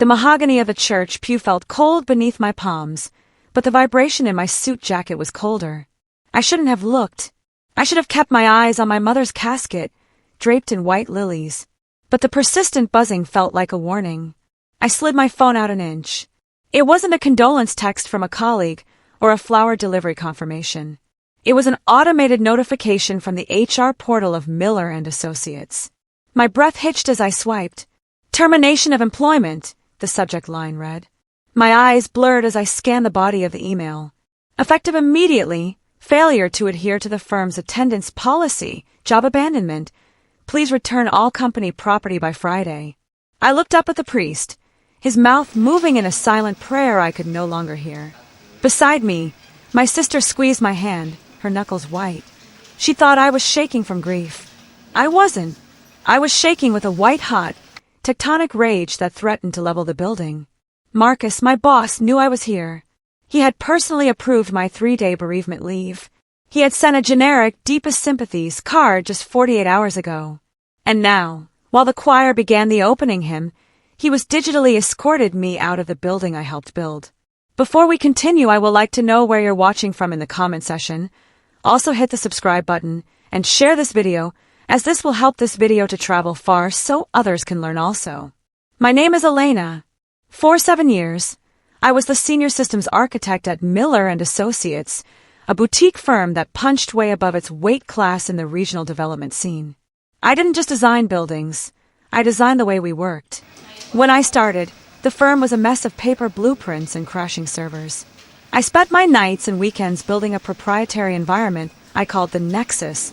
The mahogany of the church pew felt cold beneath my palms, but the vibration in my suit jacket was colder. I shouldn't have looked. I should have kept my eyes on my mother's casket, draped in white lilies. But the persistent buzzing felt like a warning. I slid my phone out an inch. It wasn't a condolence text from a colleague or a flower delivery confirmation. It was an automated notification from the HR portal of Miller and Associates. My breath hitched as I swiped. Termination of employment, the subject line read. My eyes blurred as I scanned the body of the email. Effective immediately, failure to adhere to the firm's attendance policy, job abandonment. Please return all company property by Friday. I looked up at the priest, his mouth moving in a silent prayer I could no longer hear. Beside me, my sister squeezed my hand, her knuckles white. She thought I was shaking from grief. I wasn't. I was shaking with a white-hot, tectonic rage that threatened to level the building. Marcus, my boss, knew I was here. He had personally approved my 3-day bereavement leave. He had sent a generic deepest sympathies card just 48 hours ago. And now, while the choir began the opening hymn, he was digitally escorted me out of the building I helped build. Before we continue, I would like to know where you're watching from in the comment section. Also hit the subscribe button and share this video, as this will help this video to travel far so others can learn also. My name is Elena. For 7 years, I was the senior systems architect at Miller and Associates, a boutique firm that punched way above its weight class in the regional development scene. I didn't just design buildings, I designed the way we worked. When I started, the firm was a mess of paper blueprints and crashing servers. I spent my nights and weekends building a proprietary environment I called the Nexus.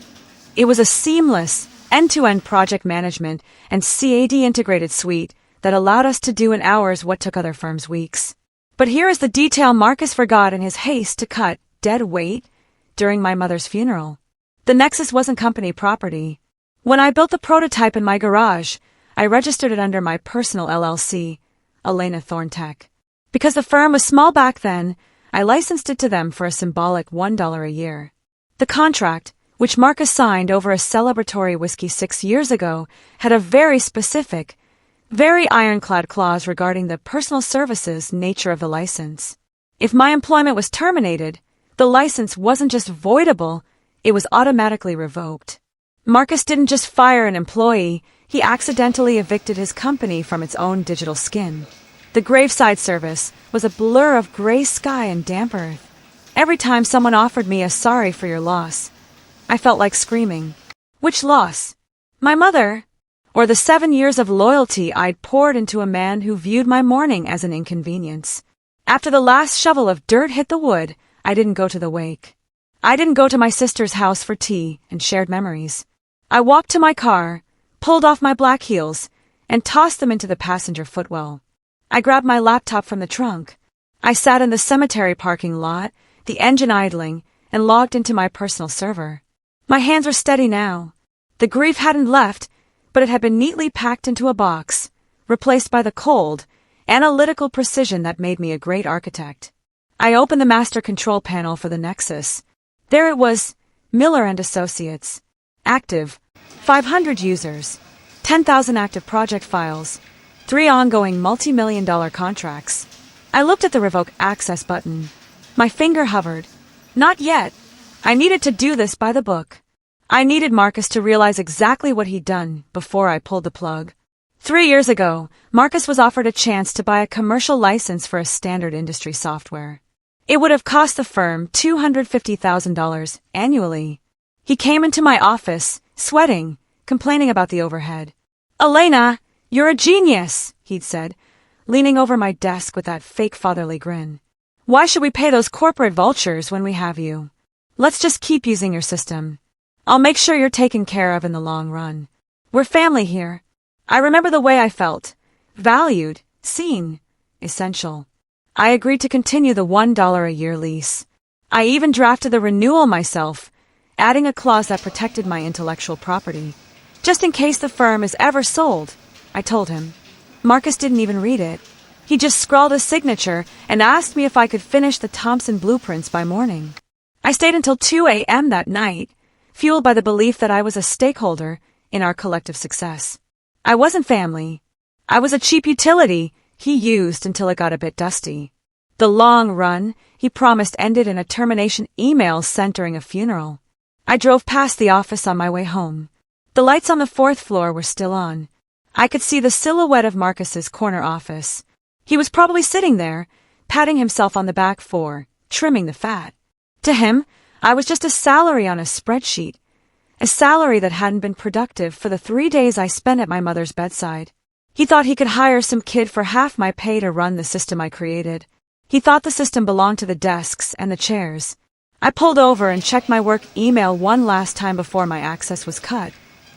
It was a seamless, end-to-end project management and CAD integrated suite that allowed us to do in hours what took other firms weeks. But here is the detail Marcus forgot in his haste to cut dead weight during my mother's funeral. The Nexus wasn't company property. When I built the prototype in my garage, I registered it under my personal LLC, Elena Thorntech. Because the firm was small back then, I licensed it to them for a symbolic $1 a year. The contract, which Marcus signed over a celebratory whiskey 6 years ago, had a very specific, very ironclad clause regarding the personal services nature of the license. If my employment was terminated, the license wasn't just voidable, it was automatically revoked. Marcus didn't just fire an employee, he accidentally evicted his company from its own digital skin. The graveside service was a blur of gray sky and damp earth. Every time someone offered me a sorry for your loss, I felt like screaming. Which loss? My mother? Or the 7 years of loyalty I'd poured into a man who viewed my mourning as an inconvenience? After the last shovel of dirt hit the wood, I didn't go to the wake. I didn't go to my sister's house for tea and shared memories. I walked to my car, pulled off my black heels, and tossed them into the passenger footwell. I grabbed my laptop from the trunk. I sat in the cemetery parking lot, the engine idling, and logged into my personal server. My hands were steady now. The grief hadn't left, but it had been neatly packed into a box, replaced by the cold, analytical precision that made me a great architect. I opened the master control panel for the Nexus. There it was, Miller and Associates. Active, 500 users, 10,000 active project files, 3 ongoing multi-million-dollar contracts. I looked at the revoke access button. My finger hovered. Not yet. I needed to do this by the book. I needed Marcus to realize exactly what he'd done before I pulled the plug. 3 years ago, Marcus was offered a chance to buy a commercial license for a standard industry software. It would have cost the firm $250,000 annually. He came into my office, sweating, complaining about the overhead. "Elena, you're a genius," he'd said, leaning over my desk with that fake fatherly grin. "Why should we pay those corporate vultures when we have you? Let's just keep using your system. I'll make sure you're taken care of in the long run. We're family here." I remember the way I felt. Valued, seen, essential. I agreed to continue the $1 a year lease. I even drafted the renewal myself, adding a clause that protected my intellectual property. Just in case the firm is ever sold, I told him. Marcus didn't even read it. He just scrawled a signature and asked me if I could finish the Thompson blueprints by morning. I stayed until 2 a.m. that night, fueled by the belief that I was a stakeholder in our collective success. I wasn't family. I was a cheap utility, he used until it got a bit dusty. The long run, he promised, ended in a termination email sent during a funeral. I drove past the office on my way home. The lights on the fourth floor were still on. I could see the silhouette of Marcus's corner office. He was probably sitting there, patting himself on the back for trimming the fat. To him, I was just a salary on a spreadsheet, a salary that hadn't been productive for the 3 days I spent at my mother's bedside. He thought he could hire some kid for half my pay to run the system I created. He thought the system belonged to the desks and the chairs. I pulled over and checked my work email one last time before my access was cut.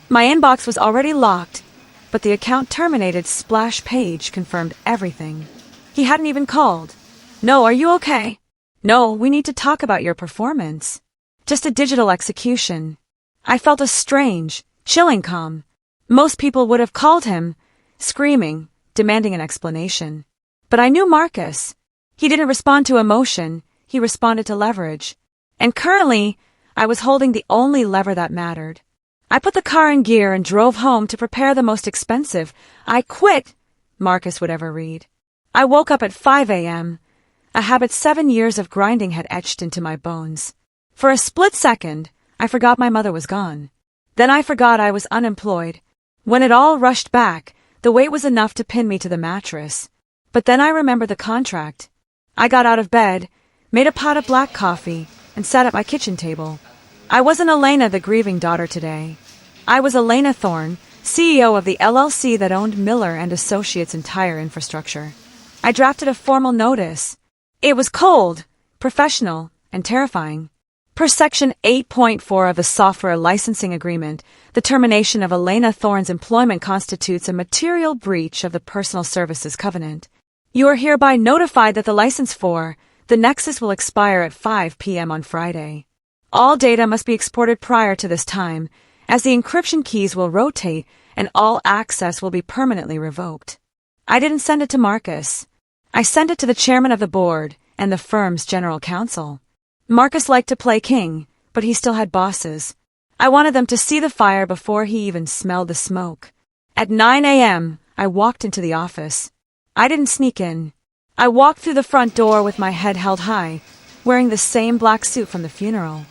My inbox was already locked, but the account terminated splash page confirmed everything. He hadn't even called. "No, are you okay?" "No, we need to talk about your performance." Just a digital execution. I felt a strange, chilling calm. Most people would have called him, screaming, demanding an explanation. But I knew Marcus. He didn't respond to emotion, he responded to leverage. And currently, I was holding the only lever that mattered. I put the car in gear and drove home to prepare the most expensive "I quit" Marcus would ever read. I woke up at 5 a.m., a habit 7 years of grinding had etched into my bones. For a split second, I forgot my mother was gone. Then I forgot I was unemployed. When it all rushed back, the weight was enough to pin me to the mattress. But then I remembered the contract. I got out of bed, made a pot of black coffee, and sat at my kitchen table. I wasn't Elena, the grieving daughter, today. I was Elena Thorne, CEO of the LLC that owned Miller and Associates' entire infrastructure. I drafted a formal notice. It was cold, professional, and terrifying. Per Section 8.4 of the Software Licensing Agreement, the termination of Elena Thorne's employment constitutes a material breach of the Personal Services Covenant. You are hereby notified that the license for the Nexus will expire at 5 p.m. on Friday. All data must be exported prior to this time, as the encryption keys will rotate and all access will be permanently revoked. I didn't send it to Marcus. I sent it to the chairman of the board and the firm's general counsel. Marcus liked to play king, but he still had bosses. I wanted them to see the fire before he even smelled the smoke. At 9 a.m., I walked into the office. I didn't sneak in. I walked through the front door with my head held high, wearing the same black suit from the funeral.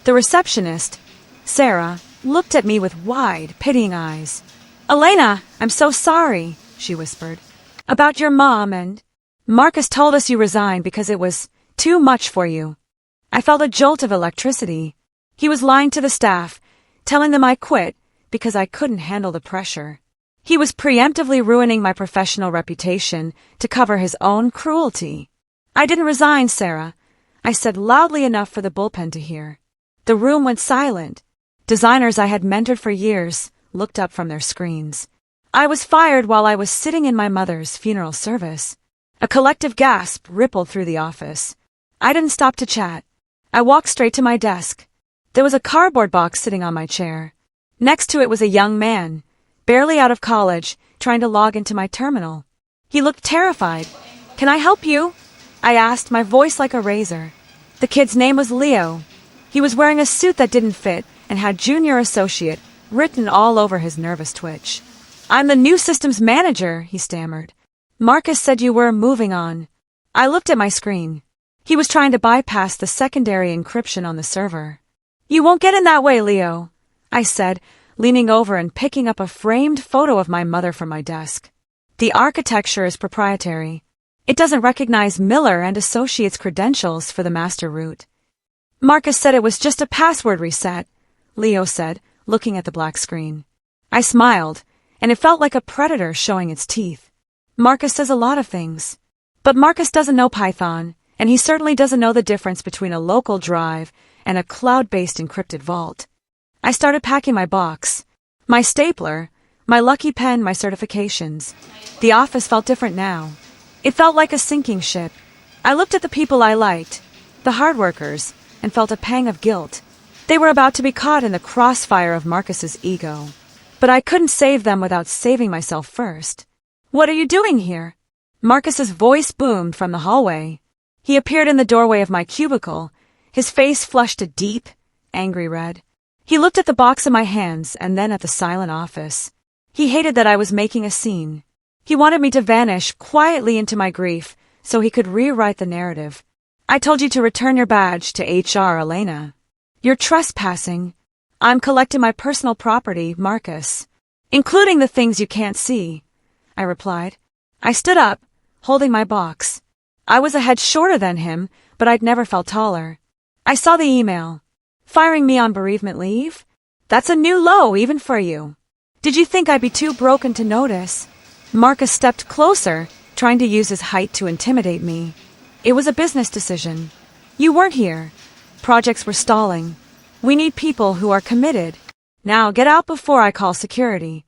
The receptionist, Sarah, looked at me with wide, pitying eyes. "Elena, I'm so sorry," she whispered. "About your mom and Marcus told us you resigned because it was too much for you." I felt a jolt of electricity. He was lying to the staff, telling them I quit because I couldn't handle the pressure. He was preemptively ruining my professional reputation to cover his own cruelty. "I didn't resign, Sarah," I said loudly enough for the bullpen to hear. The room went silent. Designers I had mentored for years looked up from their screens. I was fired while I was sitting in my mother's funeral service. A collective gasp rippled through the office. I didn't stop to chat. I walked straight to my desk. There was a cardboard box sitting on my chair. Next to it was a young man, barely out of college, trying to log into my terminal. He looked terrified. "Can I help you?" I asked, my voice like a razor. The kid's name was Leo. He was wearing a suit that didn't fit and had Junior Associate written all over his nervous twitch. "I'm the new systems manager," he stammered. "Marcus said you were moving on." I looked at my screen. He was trying to bypass the secondary encryption on the server. "You won't get in that way, Leo," I said, leaning over and picking up a framed photo of my mother from my desk. "The architecture is proprietary. It doesn't recognize Miller and Associates' credentials for the master root." "Marcus said it was just a password reset," Leo said, looking at the black screen. I smiled, and it felt like a predator showing its teeth. "Marcus says a lot of things. But Marcus doesn't know Python, and he certainly doesn't know the difference between a local drive and a cloud-based encrypted vault." I started packing my box. My stapler, my lucky pen, my certifications. The office felt different now. It felt like a sinking ship. I looked at the people I liked, the hard workers, and felt a pang of guilt. They were about to be caught in the crossfire of Marcus's ego. But I couldn't save them without saving myself first. "What are you doing here?" Marcus's voice boomed from the hallway. He appeared in the doorway of my cubicle, his face flushed a deep, angry red. He looked at the box in my hands and then at the silent office. He hated that I was making a scene. He wanted me to vanish quietly into my grief so he could rewrite the narrative. I told you to return your badge to HR, Elena. You're trespassing. I'm collecting my personal property, Marcus. Including the things you can't see, I replied. I stood up, holding my box. I was a head shorter than him, but I'd never felt taller. I saw the email. Firing me on bereavement leave? That's a new low even for you. Did you think I'd be too broken to notice? Marcus stepped closer, trying to use his height to intimidate me. It was a business decision. You weren't here. Projects were stalling. We need people who are committed. Now get out before I call security.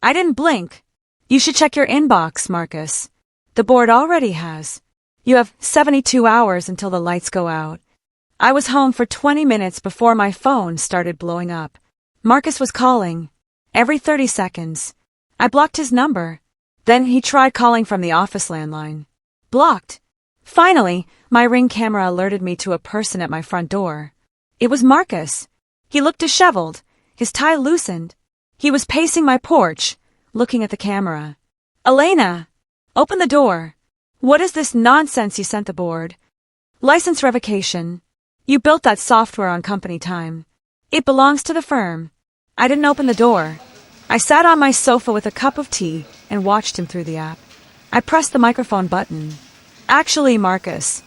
I didn't blink. You should check your inbox, Marcus. The board already has. You have 72 hours until the lights go out. I was home for 20 minutes before my phone started blowing up. Marcus was calling. Every 30 seconds. I blocked his number. Then he tried calling from the office landline. Blocked. Finally, my Ring camera alerted me to a person at my front door. It was Marcus. He looked disheveled, his tie loosened. He was pacing my porch, looking at the camera. Elena! Open the door. What is this nonsense you sent the board? License revocation. You built that software on company time. It belongs to the firm. I didn't open the door. I sat on my sofa with a cup of tea and watched him through the app. I pressed the microphone button. Actually, Marcus,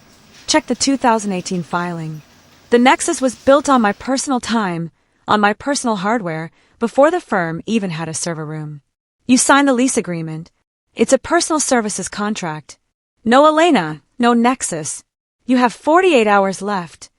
check the 2018 filing. The Nexus was built on my personal time, on my personal hardware, before the firm even had a server room. You signed the lease agreement. It's a personal services contract. No Elena, no Nexus. You have 48 hours left.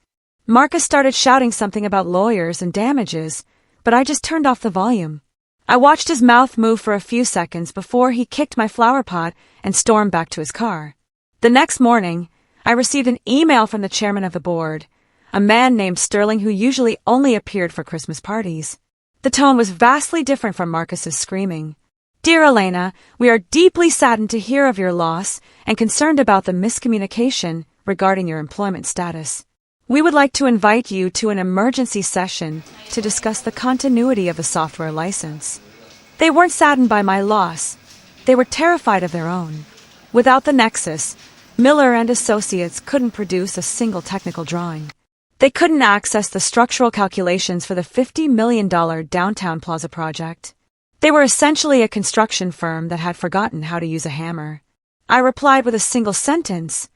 Marcus started shouting something about lawyers and damages, but I just turned off the volume. I watched his mouth move for a few seconds before he kicked my flower pot and stormed back to his car. The next morning, I received an email from the chairman of the board, a man named Sterling who usually only appeared for Christmas parties. The tone was vastly different from Marcus's screaming. Dear Elena, we are deeply saddened to hear of your loss and concerned about the miscommunication regarding your employment status. We would like to invite you to an emergency session to discuss the continuity of the software license. They weren't saddened by my loss. They were terrified of their own. Without the Nexus, Miller and Associates couldn't produce a single technical drawing. They couldn't access the structural calculations for the $50 million Downtown Plaza project. They were essentially a construction firm that had forgotten how to use a hammer. I replied with a single sentence.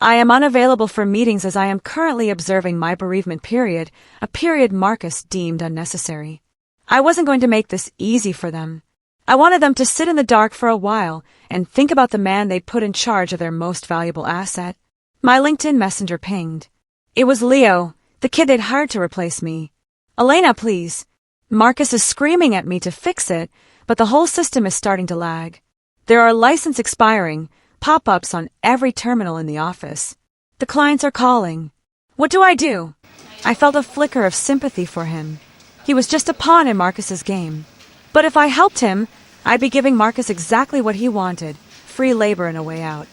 I am unavailable for meetings as I am currently observing my bereavement period, a period Marcus deemed unnecessary. I wasn't going to make this easy for them. I wanted them to sit in the dark for a while and think about the man they'd put in charge of their most valuable asset. My LinkedIn messenger pinged. It was Leo, the kid they'd hired to replace me. Elena, please. Marcus is screaming at me to fix it, but the whole system is starting to lag. There are license expiring, pop-ups on every terminal in the office. The clients are calling. What do I do? I felt a flicker of sympathy for him. He was just a pawn in Marcus's game. But if I helped him, I'd be giving Marcus exactly what he wanted, free labor and a way out.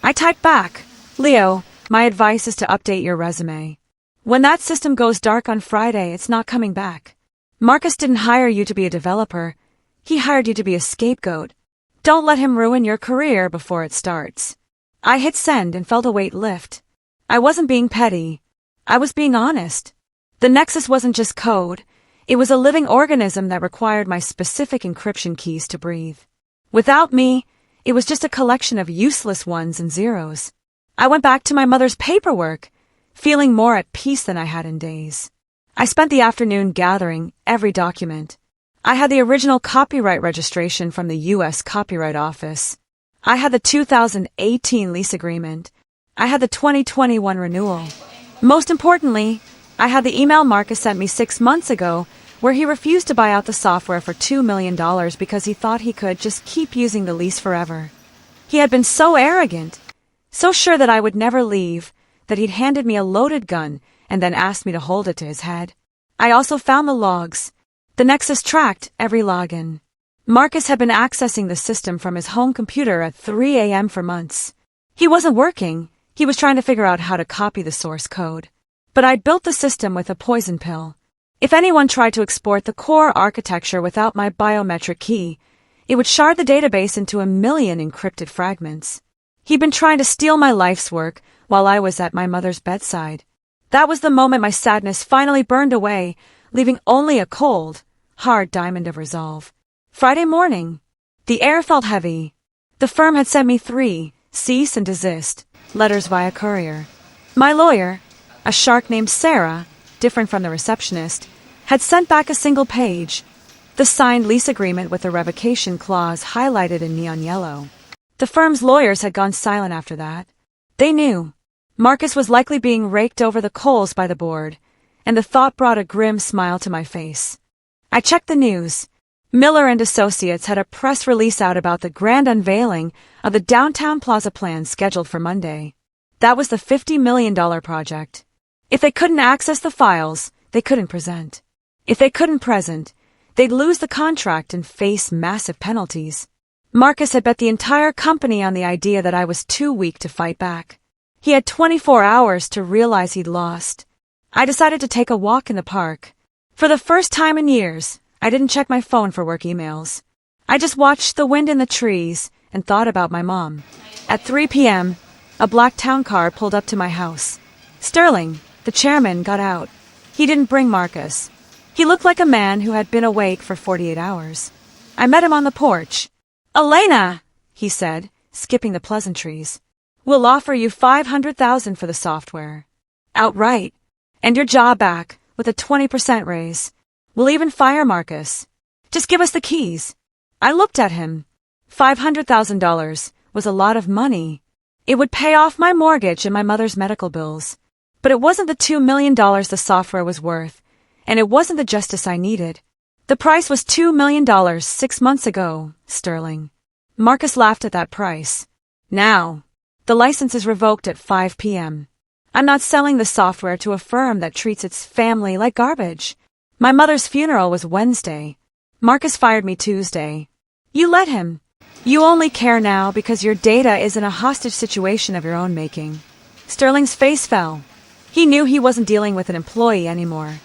I typed back, Leo, my advice is to update your resume. When that system goes dark on Friday, it's not coming back. Marcus didn't hire you to be a developer. He hired you to be a scapegoat. Don't let him ruin your career before it starts. I hit send and felt a weight lift. I wasn't being petty. I was being honest. The Nexus wasn't just code. It was a living organism that required my specific encryption keys to breathe. Without me, it was just a collection of useless ones and zeros. I went back to my mother's paperwork, feeling more at peace than I had in days. I spent the afternoon gathering every document. I had the original copyright registration from the U.S. Copyright Office. I had the 2018 lease agreement. I had the 2021 renewal. Most importantly, I had the email Marcus sent me 6 months ago where he refused to buy out the software for $2 million because he thought he could just keep using the lease forever. He had been so arrogant, so sure that I would never leave, that he'd handed me a loaded gun and then asked me to hold it to his head. I also found the logs. The Nexus tracked every login. Marcus had been accessing the system from his home computer at 3 a.m. for months. He wasn't working. He was trying to figure out how to copy the source code. But I'd built the system with a poison pill. If anyone tried to export the core architecture without my biometric key, It would shard the database into a million encrypted fragments. He'd been trying to steal my life's work while I was at my mother's bedside. That was the moment my sadness finally burned away, leaving only a cold, hard diamond of resolve. Friday morning. The air felt heavy. The firm had sent me 3 cease and desist letters via courier. My lawyer, a shark named Sarah, different from the receptionist, had sent back a single page, the signed lease agreement with a revocation clause highlighted in neon yellow. The firm's lawyers had gone silent after that. They knew Marcus was likely being raked over the coals by the board, and the thought brought a grim smile to my face. I checked the news. Miller and Associates had a press release out about the grand unveiling of the downtown plaza plan scheduled for Monday. That was the $50 million project. If they couldn't access the files, they couldn't present. If they couldn't present, they'd lose the contract and face massive penalties. Marcus had bet the entire company on the idea that I was too weak to fight back. He had 24 hours to realize he'd lost. I decided to take a walk in the park. For the first time in years, I didn't check my phone for work emails. I just watched the wind in the trees and thought about my mom. At 3 p.m., a black town car pulled up to my house. Sterling, the chairman, got out. He didn't bring Marcus. He looked like a man who had been awake for 48 hours. I met him on the porch. "Elena," he said, skipping the pleasantries. "We'll offer you $500,000 for the software. Outright. And your job back, with a 20% raise. We'll even fire Marcus. Just give us the keys." I looked at him. $500,000 was a lot of money. It would pay off my mortgage and my mother's medical bills. But it wasn't the $2 million the software was worth, and it wasn't the justice I needed. The price was $2 million 6 months ago, Sterling. Marcus laughed at that price. Now, the license is revoked at 5 p.m. I'm not selling the software to a firm that treats its family like garbage. My mother's funeral was Wednesday. Marcus fired me Tuesday. You let him. You only care now because your data is in a hostage situation of your own making. Sterling's face fell. He knew he wasn't dealing with an employee anymore.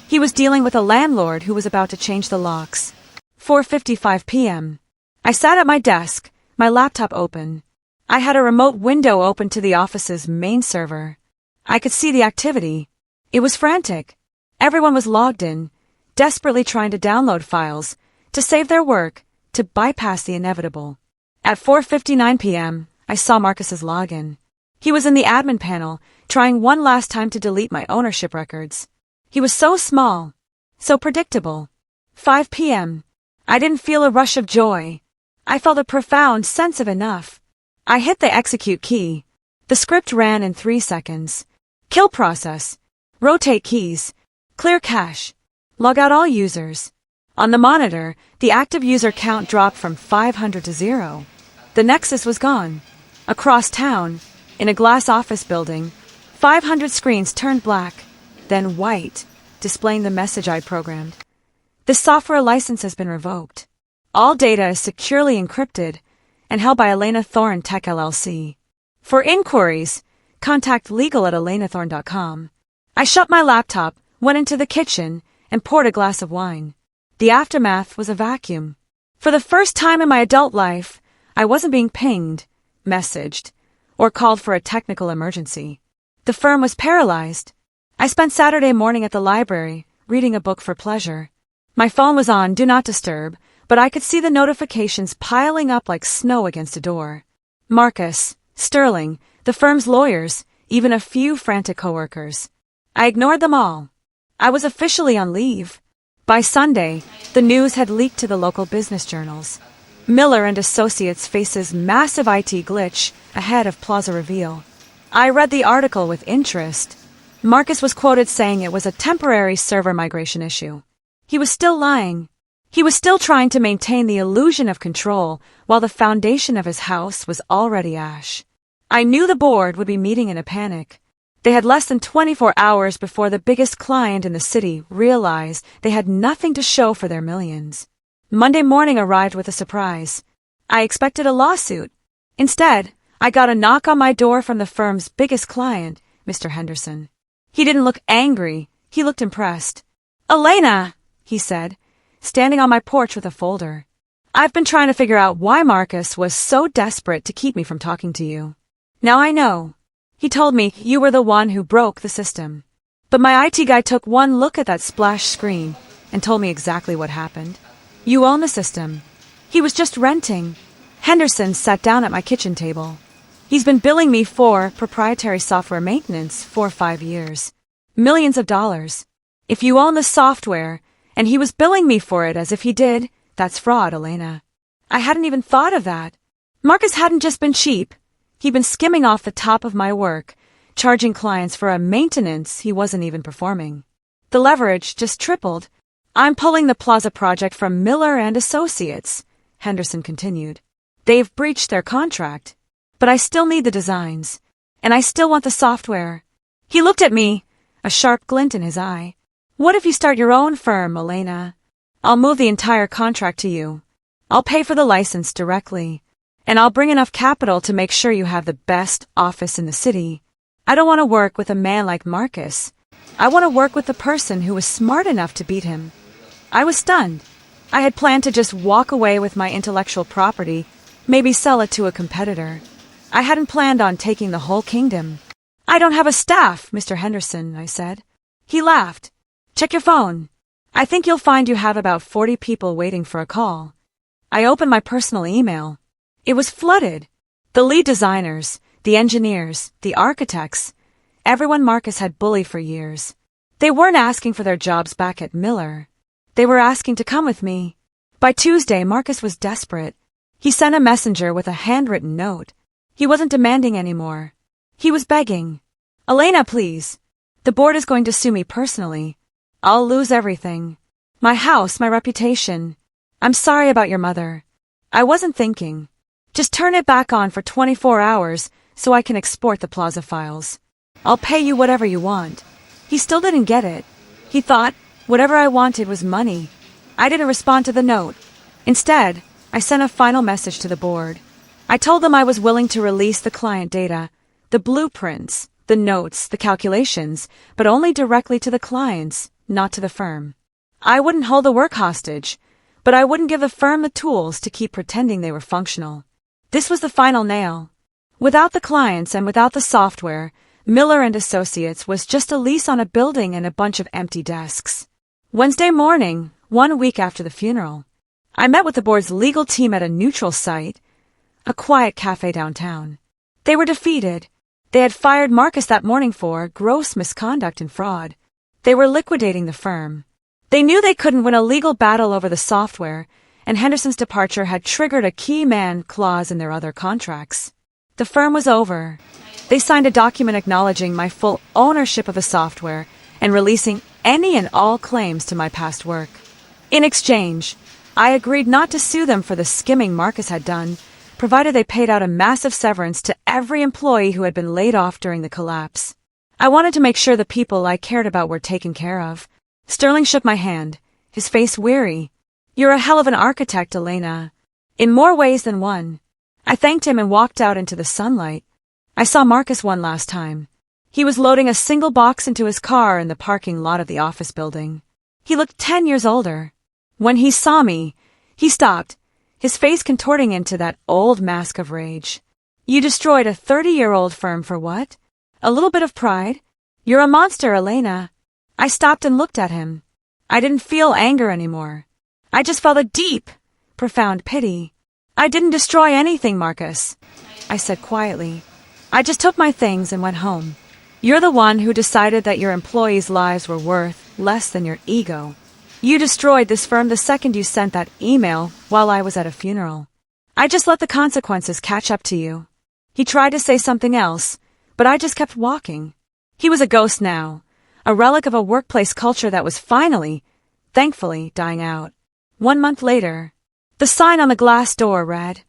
He was dealing with a landlord who was about to change the locks. 4:55 p.m. I sat at my desk, my laptop open. I had a remote window open to the office's main server. I could see the activity. It was frantic. Everyone was logged in, desperately trying to download files, to save their work, to bypass the inevitable. At 4:59 p.m., I saw Marcus's login. He was in the admin panel, trying one last time to delete my ownership records. He was so small, so predictable. 5 p.m. I didn't feel a rush of joy. I felt a profound sense of enough. I hit the execute key. The script ran in 3 seconds. Kill process. Rotate keys. Clear cache. Log out all users. On the monitor, the active user count dropped from 500 to 0. The nexus was gone. Across town, in a glass office building, 500 screens turned black, then white, displaying the message I'd programmed. The software license has been revoked. All data is securely encrypted and held by Elena Thorne Tech LLC. For inquiries, contact legal@elenathorne.com. I shut my laptop, went into the kitchen, and poured a glass of wine. The aftermath was a vacuum. For the first time in my adult life, I wasn't being pinged, messaged, or called for a technical emergency. The firm was paralyzed. I spent Saturday morning at the library, reading a book for pleasure. My phone was on Do Not Disturb, but I could see the notifications piling up like snow against a door. Marcus, Sterling, the firm's lawyers, even a few frantic coworkers. I ignored them all. I was officially on leave. By Sunday, the news had leaked to the local business journals. Miller and Associates faces massive IT glitch ahead of Plaza reveal. I read the article with interest. Marcus was quoted saying it was a temporary server migration issue. He was still lying. He was still trying to maintain the illusion of control while the foundation of his house was already ash. I knew the board would be meeting in a panic. They had less than 24 hours before the biggest client in the city realized they had nothing to show for their millions. Monday morning arrived with a surprise. I expected a lawsuit. Instead, I got a knock on my door from the firm's biggest client, Mr. Henderson. He didn't look angry. He looked impressed. "Elena," he said, standing on my porch with a folder. I've been trying to figure out why Marcus was so desperate to keep me from talking to you. Now I know. He told me you were the one who broke the system. But my IT guy took one look at that splash screen and told me exactly what happened. You own the system. He was just renting. Henderson sat down at my kitchen table. He's been billing me for proprietary software maintenance for 5 years. Millions of dollars. If you own the software, and he was billing me for it as if he did, that's fraud, Elena. I hadn't even thought of that. Marcus hadn't just been cheap. He'd been skimming off the top of my work, charging clients for a maintenance he wasn't even performing. The leverage just tripled. I'm pulling the Plaza project from Miller and Associates, Henderson continued. They've breached their contract. But I still need the designs. And I still want the software. He looked at me, a sharp glint in his eye. What if you start your own firm, Elena? I'll move the entire contract to you. I'll pay for the license directly. And I'll bring enough capital to make sure you have the best office in the city. I don't want to work with a man like Marcus. I want to work with the person who was smart enough to beat him. I was stunned. I had planned to just walk away with my intellectual property, maybe sell it to a competitor. I hadn't planned on taking the whole kingdom. I don't have a staff, Mr. Henderson, I said. He laughed. Check your phone. I think you'll find you have about 40 people waiting for a call. I opened my personal email. It was flooded. The lead designers, the engineers, the architects, everyone Marcus had bullied for years. They weren't asking for their jobs back at Miller. They were asking to come with me. By Tuesday, Marcus was desperate. He sent a messenger with a handwritten note. He wasn't demanding anymore. He was begging. Elena, please. The board is going to sue me personally. I'll lose everything. My house, my reputation. I'm sorry about your mother. I wasn't thinking. Just turn it back on for 24 hours so I can export the Plaza files. I'll pay you whatever you want. He still didn't get it. He thought whatever I wanted was money. I didn't respond to the note. Instead, I sent a final message to the board. I told them I was willing to release the client data, the blueprints, the notes, the calculations, but only directly to the clients, not to the firm. I wouldn't hold the work hostage, but I wouldn't give the firm the tools to keep pretending they were functional. This was the final nail. Without the clients and without the software, Miller and Associates was just a lease on a building and a bunch of empty desks. Wednesday morning, 1 week after the funeral, I met with the board's legal team at a neutral site, a quiet cafe downtown. They were defeated. They had fired Marcus that morning for gross misconduct and fraud. They were liquidating the firm. They knew they couldn't win a legal battle over the software, and Henderson's departure had triggered a key man clause in their other contracts. The firm was over. They signed a document acknowledging my full ownership of the software and releasing any and all claims to my past work. In exchange, I agreed not to sue them for the skimming Marcus had done, provided they paid out a massive severance to every employee who had been laid off during the collapse. I wanted to make sure the people I cared about were taken care of. Sterling shook my hand, his face weary. You're a hell of an architect, Elena. In more ways than one. I thanked him and walked out into the sunlight. I saw Marcus one last time. He was loading a single box into his car in the parking lot of the office building. He looked 10 years older. When he saw me, he stopped, his face contorting into that old mask of rage. You destroyed a 30-year-old firm for what? A little bit of pride? You're a monster, Elena. I stopped and looked at him. I didn't feel anger anymore. I just felt a deep, profound pity. I didn't destroy anything, Marcus, I said quietly. I just took my things and went home. You're the one who decided that your employees' lives were worth less than your ego. You destroyed this firm the second you sent that email while I was at a funeral. I just let the consequences catch up to you. He tried to say something else, but I just kept walking. He was a ghost now, a relic of a workplace culture that was finally, thankfully, dying out. 1 month later, the sign on the glass door read,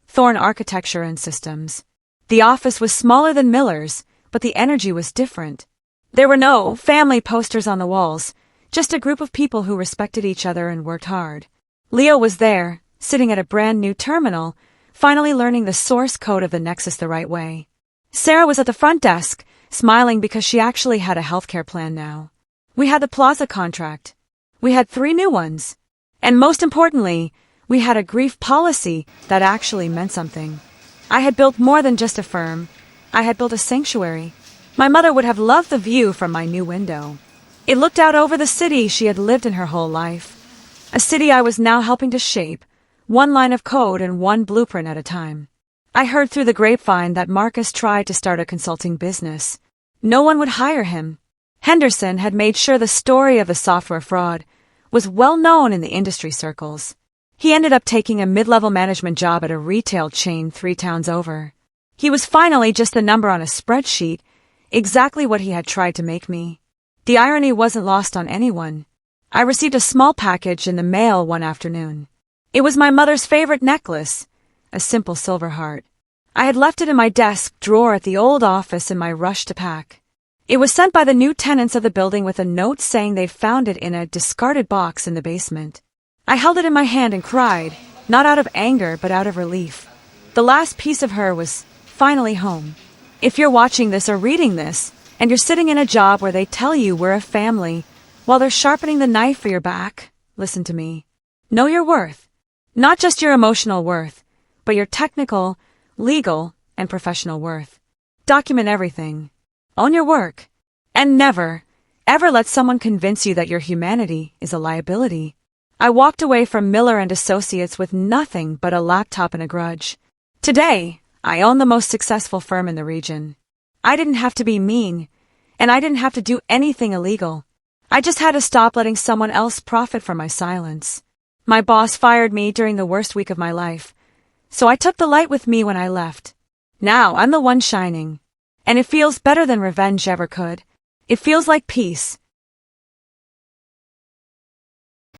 Thorn Architecture and Systems. The office was smaller than Miller's, but the energy was different. There were no family posters on the walls, just a group of people who respected each other and worked hard. Leo was there, sitting at a brand new terminal, finally learning the source code of the Nexus the right way. Sarah was at the front desk, smiling because she actually had a healthcare plan now. We had the Plaza contract. We had 3 new ones. And most importantly, We had a grief policy that actually meant something. I had built more than just a firm. I had built a sanctuary. My mother would have loved the view from my new window. It looked out over the city she had lived in her whole life. A city I was now helping to shape, one line of code and one blueprint at a time. I heard through the grapevine that Marcus tried to start a consulting business. No one would hire him. Henderson had made sure the story of the software fraud was well known in the industry circles. He ended up taking a mid-level management job at a retail chain 3 towns over. He was finally just a number on a spreadsheet, exactly what he had tried to make me. The irony wasn't lost on anyone. I received a small package in the mail one afternoon. It was my mother's favorite necklace, a simple silver heart. I had left it in my desk drawer at the old office in my rush to pack. It was sent by the new tenants of the building with a note saying they found it in a discarded box in the basement. I held it in my hand and cried, not out of anger but out of relief. The last piece of her was finally home. If you're watching this or reading this, and you're sitting in a job where they tell you we're a family, while they're sharpening the knife for your back, listen to me. Know your worth. Not just your emotional worth, but your technical, legal, and professional worth. Document everything. Own your work. And never, ever let someone convince you that your humanity is a liability. I walked away from Miller and Associates with nothing but a laptop and a grudge. Today, I own the most successful firm in the region. I didn't have to be mean, and I didn't have to do anything illegal. I just had to stop letting someone else profit from my silence. My boss fired me during the worst week of my life, so I took the light with me when I left. Now I'm the one shining. And it feels better than revenge ever could. It feels like peace,